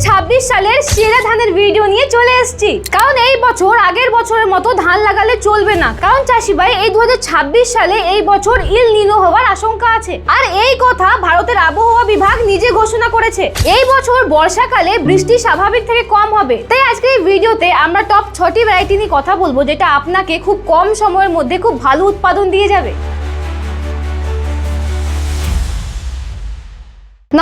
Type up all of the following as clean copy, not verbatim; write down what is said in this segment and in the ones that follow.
2026 সালের সেরা ধানের ভিডিও নিয়ে চলে এসেছি। কারণ এই বছর আগের বছরের মতো ধান লাগালে চলবে না, কারণ চাষি ভাই এই 2026 সালে এই বছর ইল নিনো হওয়ার আশঙ্কা আছে। আর এই কথা ভারতের আবহাওয়া বিভাগ নিজে ঘোষণা করেছে। এই বছর বর্ষাকালে বৃষ্টি স্বাভাবিক থেকে কম হবে। তাই আজকে এই ভিডিওতে আমরা টপ 6টি ভ্যারাইটি নিয়ে কথা বলবো, যেটা আপনাকে খুব কম সময়ের মধ্যে খুব ভালো উৎপাদন দিয়ে যাবে।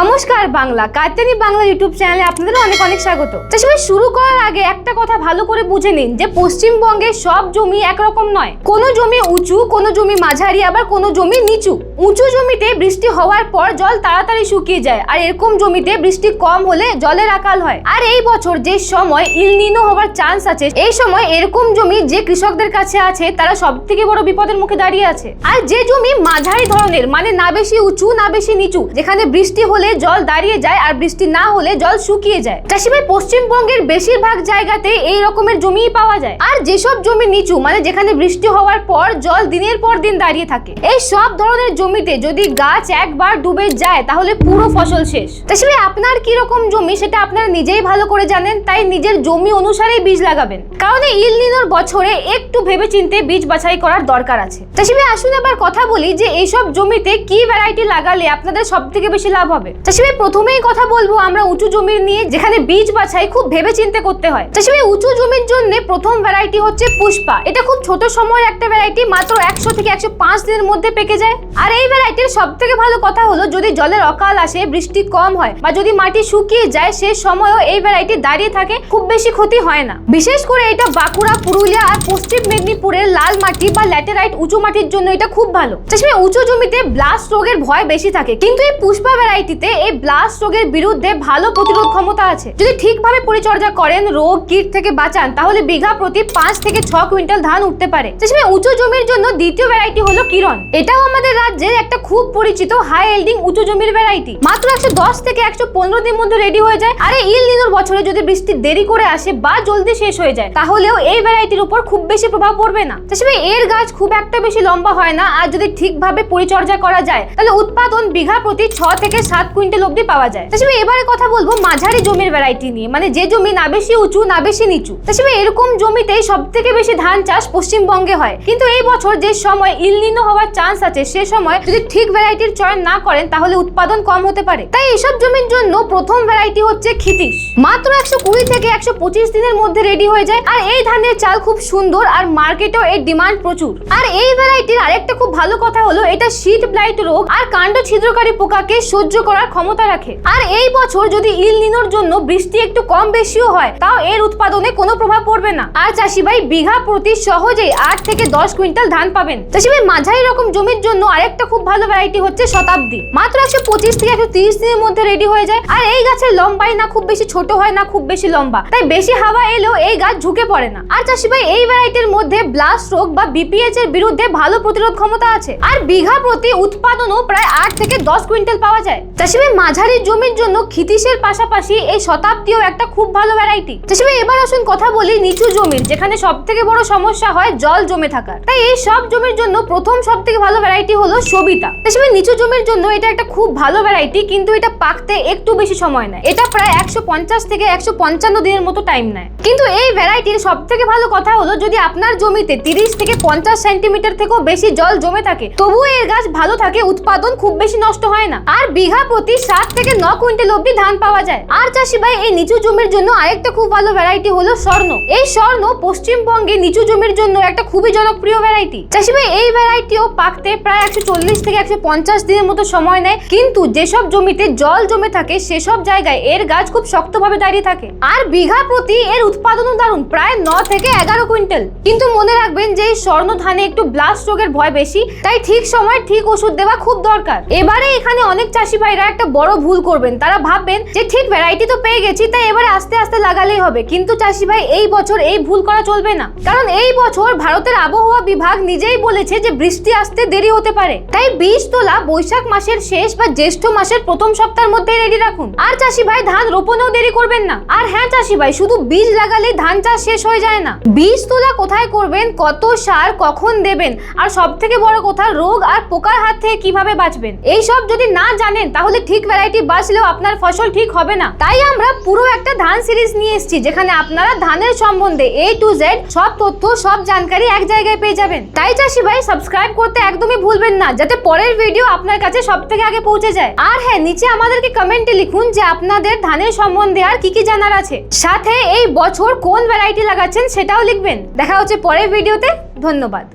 নমস্কার বাংলা কাত্যায়নী বাংলা ইউটিউব চ্যানেলে আপনাদের অনেক অনেক স্বাগত। চাষি ভাই, শুরু করার আগে একটা কথা ভালো করে বুঝে নিন যে পশ্চিমবঙ্গের সব জমি একরকম নয়। কোনো জমি উঁচু, কোনো জমি মাঝারি, আবার কোনো জমি নিচু। উঁচু জমিতে বৃষ্টি হওয়ার পর জল তাড়াতাড়ি শুকিয়ে যায়, আর এরকম জমিতে বৃষ্টি কম হলে জলের আকাল হয়। আর এই বছর যে সময় ইল নিনো হওয়ার চান্স আছে, এই সময় এরকম জমি যে কৃষকদের কাছে আছে তারা সব থেকে বড় বিপদের মুখে দাঁড়িয়ে আছে। আর যে জমি মাঝারি ধরনের, মানে না বেশি উঁচু না বেশি নিচু, যেখানে বৃষ্টি হলে জল দাঁড়িয়ে যায় আর বৃষ্টি না হলে জল শুকিয়ে যায়, চাষি ভাই পশ্চিমবঙ্গের বেশিরভাগ জায়গাতে এই রকমের জমিই পাওয়া যায়। আর যেসব জমি নিচু, মানে যেখানে বৃষ্টি হওয়ার পর জল দিনের পর দিন দাঁড়িয়ে থাকে, এই সব ধরনের জমিতে যদি গাছ একবার ডুবে যায় তাহলে পুরো ফসল শেষ। চাষি ভাই, আপনার কি রকম জমি সেটা আপনারা নিজেই ভালো করে জানেন, তাই নিজের জমি অনুসারেই বীজ লাগাবেন। কারণ এই ইল নিনোর বছরে একটু ভেবেচিন্তে বীজ বাছাই করার দরকার আছে। চাষি ভাই, আসুন এবার কথা বলি যে এইসব জমিতে কি ভ্যারাইটি লাগালে আপনাদের সব থেকে বেশি লাভ হবে। চাষি ভাই, প্রথমেই কথা বলবো আমরা উঁচু জমির নিয়ে, যেখানে বীজ বাছাই খুব ভেবেচিন্তে করতে হয়। চাষি ভাই, উঁচু জমির জন্য প্রথম ভ্যারাইটি হচ্ছে পুষ্পা। এটা খুব ছোট সময়ের একটা ভ্যারাইটি, মাত্র 100 থেকে 105 দিনের মধ্যে পেকে যায়। আর এই ভ্যারাইটির সব থেকে ভালো কথা হলো যদি জলের অকাল আসে, বৃষ্টি কম হয় বা যদি মাটি শুকিয়ে যায়, সে সময়ও এই ভ্যারাইটি দাঁড়িয়ে থাকে, খুব বেশি ক্ষতি হয় না। বিশেষ করে এটা বাঁকুড়া, পুরুলিয়া আর পশ্চিম মেদিনীপুরের লাল মাটি বা ল্যাটেরাইট উঁচু মাটির জন্য এটা খুব ভালো। চাষি ভাই, উঁচু জমিতে ব্লাস্ট রোগের ভয় বেশি থাকে, কিন্তু এই পুষ্পা ভ্যারাইটিতে এই ব্লাস্ট রোগের বিরুদ্ধে ভালো প্রতিরোধ ক্ষমতা আছে। যদি ঠিকভাবে পরিচর্যা করেন, রোগ কীট থেকে বাঁচান, তাহলে বিঘা প্রতি 5 থেকে 6 কুইন্টাল ধান উঠতে পারে। চাষি ভাই, উঁচু জমির জন্য দ্বিতীয় ভ্যারাইটি হলো কিরণ। এটাও আমাদের রাজ্যের একটা খুব পরিচিত হাই এল্ডিং উঁচু জমির ভ্যারাইটি। মাত্র 110 থেকে 115 দিনের মধ্যে রেডি হয়ে যায়। আর এই ইল নিনোর বছরে যদি বৃষ্টি দেরি করে আসে বা জলদি শেষ হয়ে যায়, তাহলেও এই ভ্যারাইটির উপর খুব বেশি প্রভাব পড়বে না। চাষি ভাই, এর গাছ খুব একটা বেশি লম্বা হয় না, আর যদি ঠিকভাবে পরিচর্যা করা যায় তাহলে উৎপাদন বিঘা প্রতি 6 থেকে 7 কুইন্টাল অবধি পাওয়া যায়। চাষি ভাই, এবারে কথা বলবো মাঝারি জমির ভ্যারাইটি নিয়ে, মানে যে জমি না বেশি উঁচু না বেশি নিচু। চাষি ভাই, এরকম জমিতেই সব থেকে বেশি ধান চাষ পশ্চিমবঙ্গে হয়। কিন্তু এই বছর যে সময় ইল নিনো হওয়ার চান্স আছে, সে সময় যদি ঠিক ভ্যারাইটির চয়ন না করেন তাহলে উৎপাদন কম হতে পারে। তাই এইসব জমির জন্য প্রথম ভ্যারাইটি হচ্ছে ক্ষিতীশ। মাত্র 120 থেকে 125 দিনের মধ্যে রেডি হয়ে যায়। আর এই ধানের চাল খুব সুন্দর, আর মার্কেটেও এর ডিমান্ড প্রচুর। আর এই ভ্যারাইটির আরেকটা খুব ভালো কথা হলো এটা শীত ব্লাইট রোগ আর কাণ্ড ছিদ্রকারী পোকাকে সহ্য করার ক্ষমতা রাখে। আর এই বছর যদি ইল নিনোর জন্য বৃষ্টি একটু কম বেশিও হয়, তাও এর উৎপাদনে কোনো প্রভাব পড়বে না। আর চাষি ভাই, বিঘা প্রতি সহজেই 8 থেকে 10 কুইন্টাল ধান পাবেন। চাষি ভাই, মাঝারি রকম জমির জন্য আরেকটা খুব ভালো ভ্যারাইটি হচ্ছে শতাব্দী। মাত্র 125 থেকে 130 দিনের মধ্যে রেডি হয়ে যায়। আর এই গাছের লম্বাই না খুব বেশি ছোট হয় না খুব বেশি লম্বা, তাই বেশি হাওয়া এলেও এই গাছ ঝুঁকে পড়ে না। আর চাষি ভাই, এই ভ্যারাইটির মধ্যে ব্লাস্ট রোগ বা বিপিএইচ এর বিরুদ্ধে ভালো প্রতিরোধ ক্ষমতা আছে। আর বিঘা প্রতি উৎপাদনও প্রায় 8 থেকে 10 কুইন্টাল পাওয়া যায়। চাষি ভাই, মাঝারি জমির জন্য ক্ষিতীশের পাশাপাশি এই শতাব্দীও একটা খুব ভালো ভ্যারাইটি। চাষি ভাই, এবার আসুন কথা বলি নিচু জমির, যেখানে সব থেকে বড় সমস্যা হয় জল জমে থাকার। তাই এই সব জমির জন্য প্রথম সব থেকে ভালো ভ্যারাইটি হলো সবিতা। চাষি ভাই, নিচু জমির জন্য এটা একটা খুব ভালো ভ্যারাইটি, কিন্তু এটা পাকতে একটু বেশি সময় নেয়। এটা প্রায় 150 থেকে 155 দিনের মতো টাইম নেয়। কিন্তু এই ভ্যারাইটির সব থেকে ভালো কথা হলো যদি আপনার জমিতে 30 থেকে 50 সেন্টিমিটার থেকেও বেশি জল জমে থাকে, তবুও এর গাছ ভালো থাকে, উৎপাদন খুব বেশি নষ্ট হয় না। আর বিঘা প্রতি 7 থেকে 9 কুইন্টাল অবধি ধান পাওয়া যায়। আর চাষি ভাই, এই নিচু জমির জন্য আরেকটা খুব ভালো ভ্যারাইটি হলো স্বর্ণ। এই স্বর্ণ পশ্চিমবঙ্গে নিচু জমির জন্য একটা খুবই জনপ্রিয় ভ্যারাইটি। চাষি ভাই, এই ভ্যারাইটিও পাকতে প্রায় 140 থেকে 150 দিনের মতো সময় নেয়, কিন্তু যেসব জমিতে জল জমে থাকে সেসব জায়গায় এর গাছ খুব শক্তভাবে দাঁড়িয়ে থাকে। আর বিঘা প্রতি এর উৎপাদনও দারুণ, প্রায় 9 থেকে 11 কুইন্টাল। কিন্তু মনে রাখবেন যে এই স্বর্ণ ধানে একটু ব্লাস্ট রোগের ভয় বেশি, তাই ঠিক সময় ঠিক ওষুধ দেওয়া খুব দরকার। এবারে এখানে অনেক চাষি ভাইরা একটা বড় ভুল করবেন, তারা ভাববেন যে ঠিক ভ্যারাইটি তো পেয়ে গেছি, তাই এবারে আস্তে আস্তে লাগালেই হবে। কিন্তু চাষি ভাই, এই বছর এই ভুল করা চলবে না, কারণ এই বছর ভারতের আবহাওয়া বিভাগ নিজেই বলেছে যে বৃষ্টি আসতে দেরি হতে পারে। তাই বীজ তোলা বৈশাখ মাসের শেষ বা জ্যৈষ্ঠ মাসের প্রথম সপ্তাহের মধ্যে রেডি রাখুন। আর চাষি ভাই, ধান রোপণেও দেরি করবেন না। আর হ্যাঁ চাষি ভাই, শুধু বীজ লাগালে ধান চাষ শেষ হয়ে যায় না। বীজ তোলা কোথায় করবেন, কত সার কখন দেবেন, আর সব থেকে বড় কথা রোগ আর পোকার হাত থেকে কিভাবে বাঁচবেন, এই সব যদি না জানেন তাহলে তাহলে ঠিক ভ্যারাইটি বাছলেও আপনার ফসল ঠিক হবে না। তাই আমরা পুরো একটা ধান সিরিজ নিয়ে এসেছি, যেখানে আপনারা ধানের সম্বন্ধে A to Z সব তথ্য, সব জানকারি এক জায়গায় পেয়ে যাবেন। তাই চাষি ভাই সাবস্ক্রাইব করতে একদমই ভুলবেন না, যাতে পরের ভিডিও আপনার কাছে সবথেকে আগে পৌঁছে যায়। আর হ্যাঁ, নিচে আমাদেরকে কমেন্টে লিখুন যে আপনাদের ধানের সম্বন্ধে আর কি কি জানার আছে, সাথে এই বছর কোন ভ্যারাইটি লাগাচ্ছেন সেটাও লিখবেন। দেখা হচ্ছে পরের ভিডিওতে। ধন্যবাদ।